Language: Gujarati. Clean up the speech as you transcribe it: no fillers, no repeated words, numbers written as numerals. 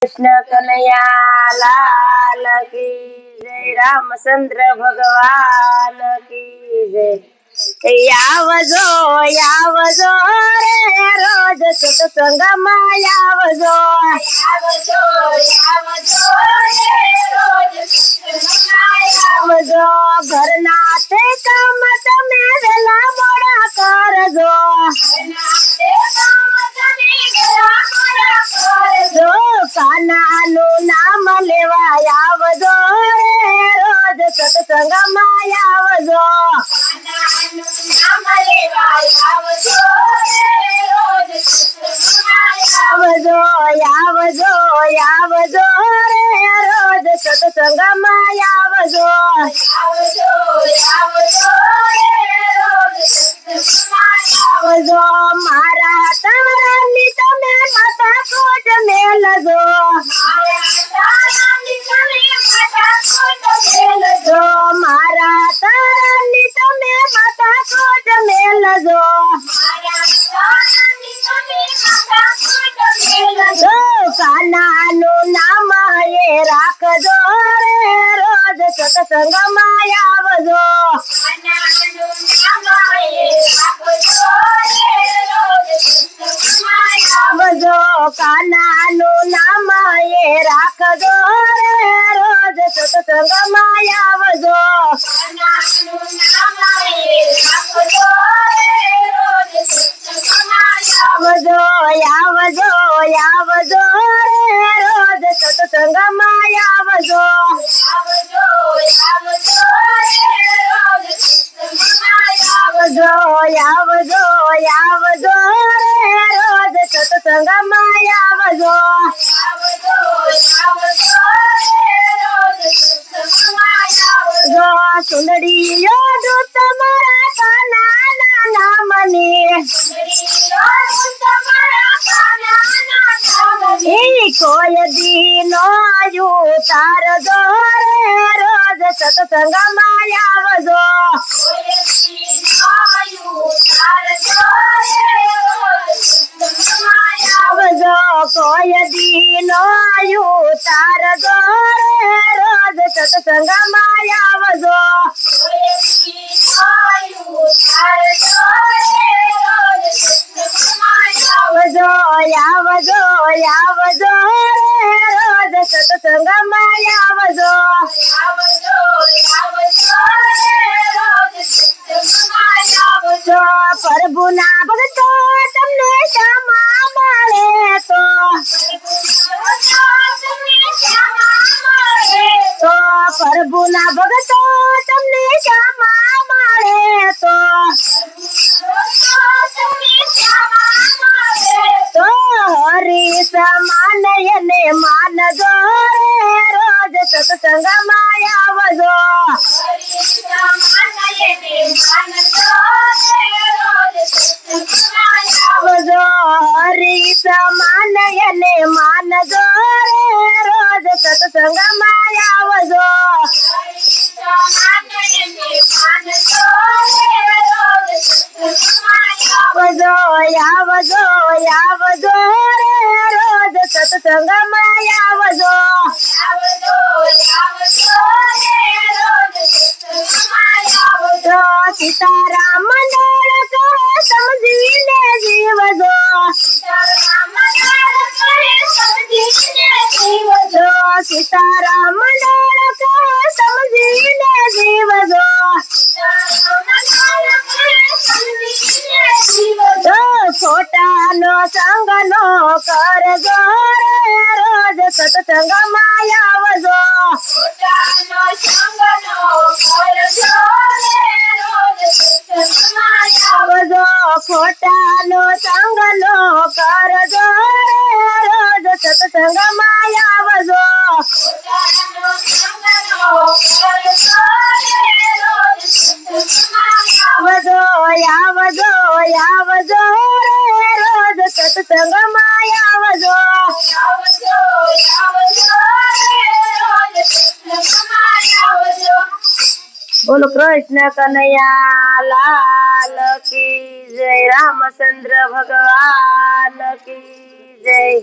कृष्ण कन्हैया लाल की जय। रामचंद्र भगवान की जय। यावजो यावजो रे रोज सत्संगમાં यावजो यावजो यावजो रे रोज सत्संगમાં यावजो। ઘરના તે કામ તમે વેલા મોડા કરજો। ઘરના તે કામ તમે વેલા મોડા કરજો। કાનાનું નામ લેવા આવજો રે રોજ સત્સંગમાં આવજો। કાનાનું નામ લેવા આવજો રે રોજ સત્સંગમાં આવજો। આવજો આવજો રે રોજ સત્સંગમાં આવજો। આવજો આવજો રે રોજ સત્સંગમાં આવજો। મારા તારાની તમે માથાકૂટ મેલજો। મારા તારાની તમે માથાકૂટ મેલજો। કાનાનું નામ એ રાખજો રે રોજ સત્સંગમાં આવજો। આવજો કાનાનું નામ એ રાખજો રે રોજ સત્સંગમાં આવજો। આવજો આવજો આવજો રે રોજ સત્સંગમાં આવજો। આવજો આવજો આવજો રે રોજ સત્સંગમાં આવજો। સુંદરીઓ દૂત મારા કાનાના નામની કોઈ દી નો ઉતારજો રે રોજ સત્સંગમાં આવજો। આવજો કોઈ દી નો ઉતારજો રે રોજ સત્સંગમાં આવજો। આવજો આવજો આવજો રે રોજ સત્સંગમાં આવજો। પ્રભુના ભક્તો તમને ક્ષમા મળે તો પ્રભુના ભક્તો તમને ક્ષમા મળે તો હરી સમાન એને માનજો રે રોજ સત્સંગમાં આવજો। આવજો હરી સમાન એને માનજો રે રોજ સત્સંગમાં આવજો। આવજો આવજો આવજો રે રોજ સત્સંગમાં આવજો। સીતારામ મંડળ કહે સમજીને જીવજો। સીતારામ મંડળ કહે સમજીને જીવજો। ખોટાનો સંગ નો કરજો રે રોજ સત્સંગમાં આવજો। આવજો ખોટાનો સંગ નો કરજો રે રોજ સત્સંગમાં આવજો। આવજો આવજો આવજો રે રોજ સત્સંગમાં આવજો। બોલો કૃષ્ણ કનૈયા લાલ કી જય। રામચંદ્ર ભગવાન की जय।